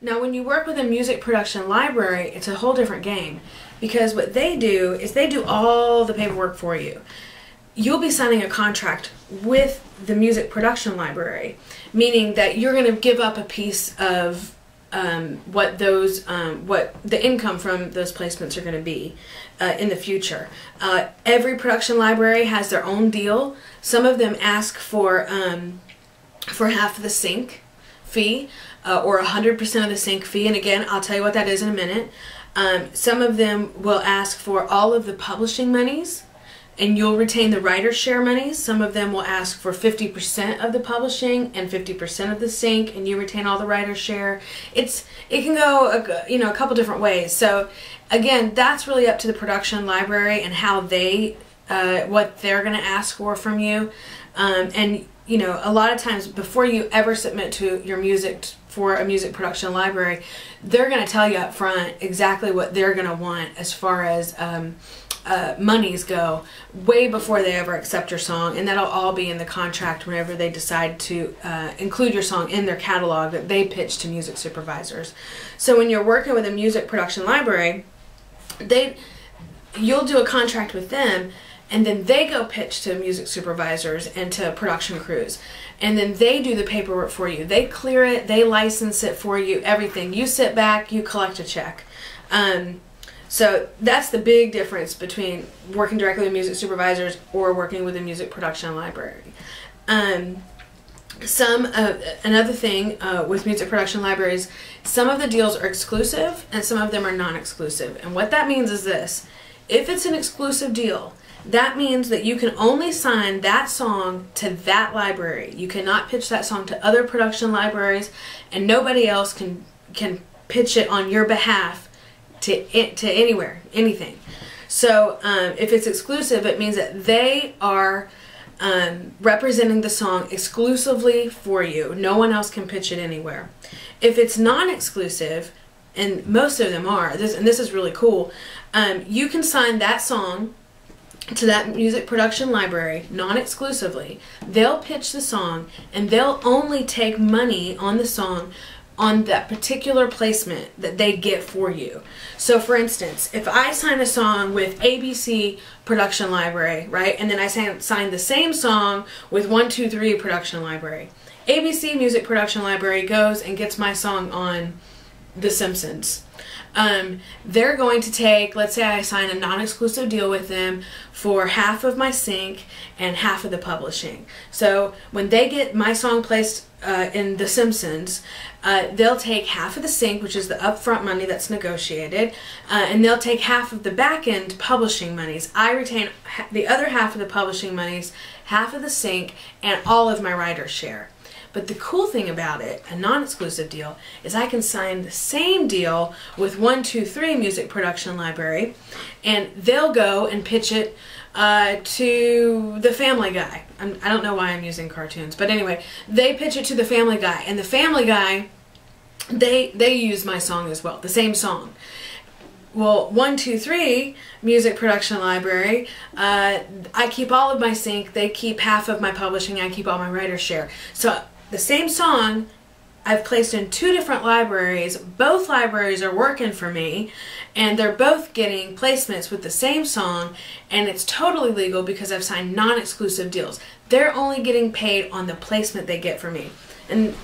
Now when you work with a music production library, it's a whole different game, because what they do is they do all the paperwork for you. You'll be signing a contract with the music production library, meaning that you're going to give up a piece of what the income from those placements are going to be in the future. Every production library has their own deal. Some of them ask for half of the sync fee or 100% of the sync fee, and again, I'll tell you what that is in a minute. Some of them will ask for all of the publishing monies, and you'll retain the writer's share monies. Some of them will ask for 50% of the publishing and 50% of the sync, and you retain all the writer's share. It can go a couple different ways. So again, that's really up to the production library and how they what they're going to ask for from you. And a lot of times before you ever submit to your music for a music production library, they're going to tell you up front exactly what they're going to want as far as monies go, way before they ever accept your song, and that'll all be in the contract whenever they decide to include your song in their catalog that they pitch to music supervisors. So when you're working with a music production library, you'll do a contract with them, and then they go pitch to music supervisors and to production crews, and then they do the paperwork for you. They clear it, they license it for you, everything. You sit back, you collect a check. So that's the big difference between working directly with music supervisors or working with a music production library. Another thing with music production libraries, some of the deals are exclusive and some of them are non-exclusive. And what that means is this: if it's an exclusive deal, that means that you can only sign that song to that library. You cannot pitch that song to other production libraries, and nobody else can pitch it on your behalf to anywhere, anything. So if it's exclusive, it means that they are representing the song exclusively for you. No one else can pitch it anywhere. If it's non-exclusive, and most of them are, and this is really cool, you can sign that song to that music production library non-exclusively. They'll pitch the song, and they'll only take money on the song on that particular placement that they get for you. So for instance, if I sign a song with ABC production library, right, and then I sign the same song with 123 production library, ABC music production library goes and gets my song on The Simpsons. They're going to take, let's say I sign a non-exclusive deal with them for half of my sync and half of the publishing. So when they get my song placed in The Simpsons, they'll take half of the sync, which is the upfront money that's negotiated, and they'll take half of the back-end publishing monies. I retain the other half of the publishing monies, half of the sync, and all of my writer's share. But the cool thing about it, a non-exclusive deal, is I can sign the same deal with 123 Music Production Library, and they'll go and pitch it to the Family Guy. I don't know why I'm using cartoons, but anyway, they pitch it to the Family Guy, and the Family Guy, they use my song as well, the same song. Well, 123 Music Production Library, I keep all of my sync, they keep half of my publishing, I keep all my writer's share. So the same song I've placed in two different libraries. Both libraries are working for me, and they're both getting placements with the same song, and it's totally legal because I've signed non-exclusive deals. They're only getting paid on the placement they get from me. And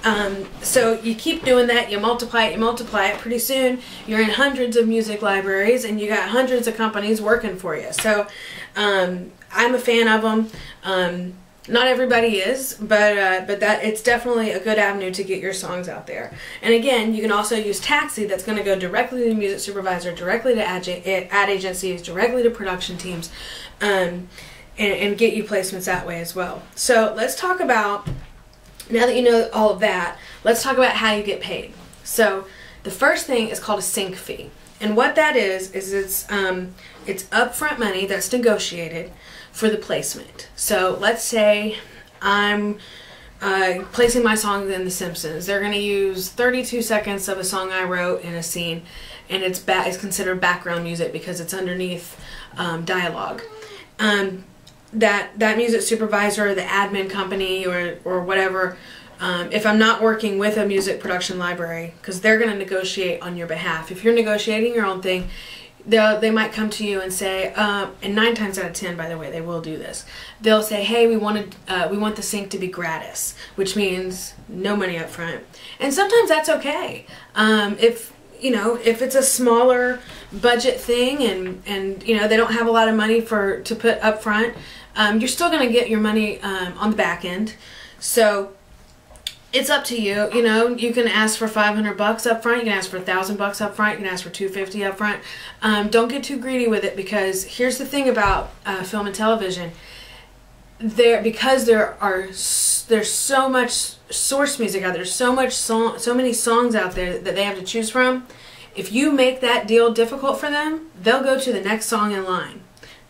so you keep doing that, you multiply it, pretty soon you're in hundreds of music libraries and you got hundreds of companies working for you. So I'm a fan of them. Not everybody is, but that it's definitely a good avenue to get your songs out there. And again, you can also use Taxi, that's going to go directly to the music supervisor, directly to ad agencies, directly to production teams, and get you placements that way as well. So let's talk about, now that you know all of that, let's talk about how you get paid. So the first thing is called a sync fee. And what that is it's upfront money that's negotiated for the placement. So let's say I'm placing my song in The Simpsons. They're going to use 32 seconds of a song I wrote in a scene, and it's considered background music because it's underneath dialogue. That music supervisor, the admin company, or whatever if I'm not working with a music production library, because they're going to negotiate on your behalf. If you're negotiating your own thing, they might come to you and say, and 9 times out of 10, by the way, they will do this. They'll say, hey, we want the sync to be gratis, which means no money up front. And sometimes that's okay. If it's a smaller budget thing and they don't have a lot of money to put up front, you're still going to get your money on the back end. So it's up to you. You can ask for $500 up front. You can ask for $1,000 up front. You can ask for $250 up front. Don't get too greedy with it, because here's the thing about film and television. Because there's so much source music out there, so many songs out there that they have to choose from. If you make that deal difficult for them, they'll go to the next song in line.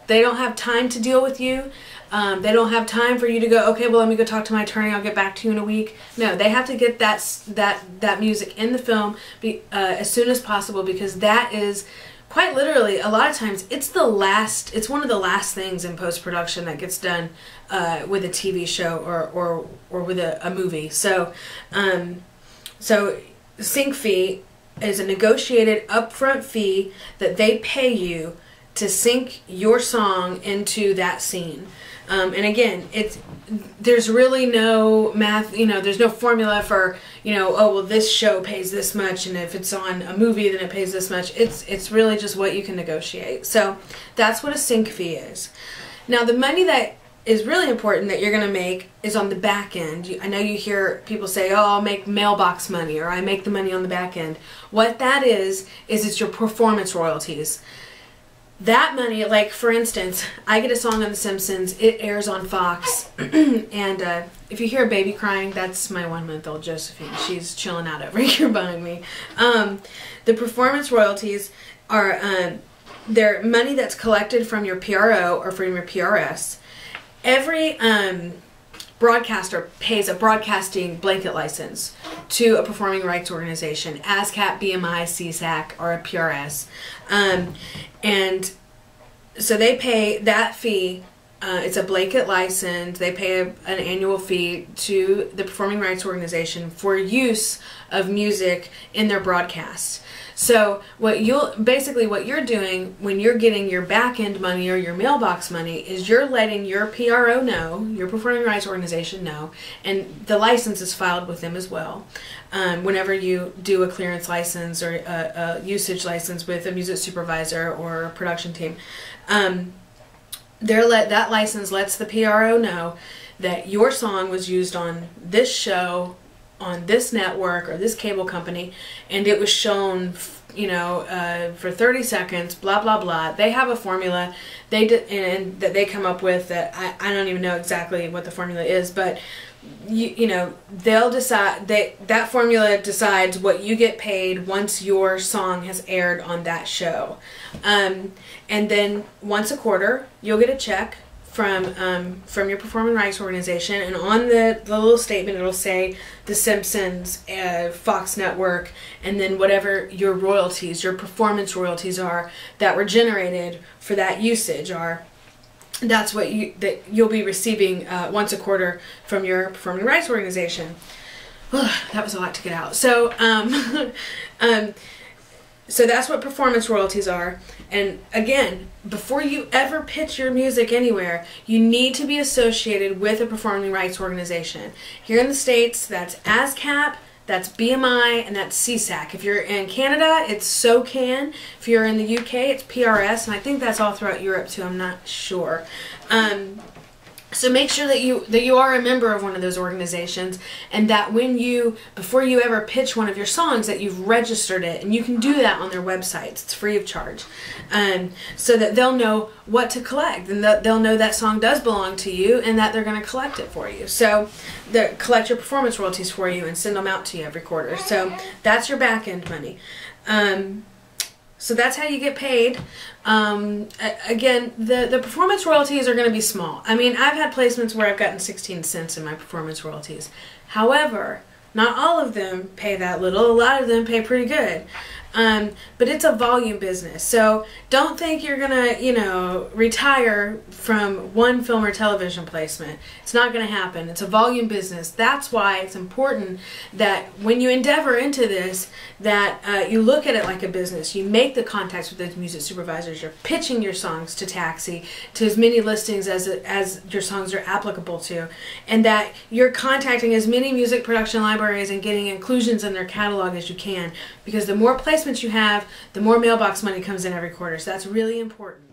They don't have time to deal with you. They don't have time for you to go, okay, well, let me go talk to my attorney, I'll get back to you in a week. No, they have to get that music in the film as soon as possible, because that is quite literally, a lot of times, it's one of the last things in post-production that gets done with a TV show or with a movie. So sync fee is a negotiated upfront fee that they pay you to sync your song into that scene. And again, there's really no math, there's no formula for, oh, well, this show pays this much, and if it's on a movie, then it pays this much. It's really just what you can negotiate. So that's what a sync fee is. Now, the money that is really important that you're going to make is on the back end. I know you hear people say, oh, I'll make mailbox money, or I make the money on the back end. What that is it's your performance royalties. That money, like for instance, I get a song on The Simpsons, it airs on Fox, and if you hear a baby crying, that's my 1-month-old Josephine. She's chilling out over here behind me. The performance royalties are they're money that's collected from your PRO or from your PRS. Every broadcaster pays a broadcasting blanket license to a performing rights organization, ASCAP, BMI, CSAC, or a PRS. And so they pay that fee. It's a blanket license. They pay an annual fee to the performing rights organization for use of music in their broadcasts. So what you're doing when you're getting your back end money or your mailbox money is you're letting your PRO know, your performing rights organization know, and the license is filed with them as well. Whenever you do a clearance license or a usage license with a music supervisor or a production team, that license lets the PRO know that your song was used on this show, on this network or this cable company, and it was shown, for 30 seconds, blah, blah, blah. They have a formula and that they come up with that I don't even know exactly what the formula is, but they'll decide, that formula decides what you get paid once your song has aired on that show. And then once a quarter, you'll get a check from your performing rights organization, and on the little statement it'll say The Simpsons, Fox Network, and then whatever your royalties, your performance royalties are that were generated for that usage are. That's what you'll be receiving once a quarter from your performing rights organization. That was a lot to get out. So so that's what performance royalties are. And again, before you ever pitch your music anywhere, you need to be associated with a performing rights organization. Here in the States, that's ASCAP, that's BMI, and that's CSAC. If you're in Canada, it's SOCAN. If you're in the UK, it's PRS, and I think that's all throughout Europe too, I'm not sure. So make sure that you are a member of one of those organizations, and that before you ever pitch one of your songs, that you've registered it, and you can do that on their websites. It's free of charge, so that they'll know what to collect, and they'll know that song does belong to you, and that they're going to collect it for you. So they collect your performance royalties for you and send them out to you every quarter. So that's your back end money. So that's how you get paid. Again, the performance royalties are going to be small. I mean, I've had placements where I've gotten 16 cents in my performance royalties. However, not all of them pay that little. A lot of them pay pretty good. but it's a volume business. So don't think you're gonna, you know, retire from one film or television placement. It's not gonna happen. It's a volume business. That's why it's important that when you endeavor into this, that you look at it like a business. You make the contacts with those music supervisors. You're pitching your songs to Taxi, to as many listings as your songs are applicable to, and that you're contacting as many music production libraries and getting inclusions in their catalog as you can, because the more placements you have, the more mailbox money comes in every quarter. So that's really important.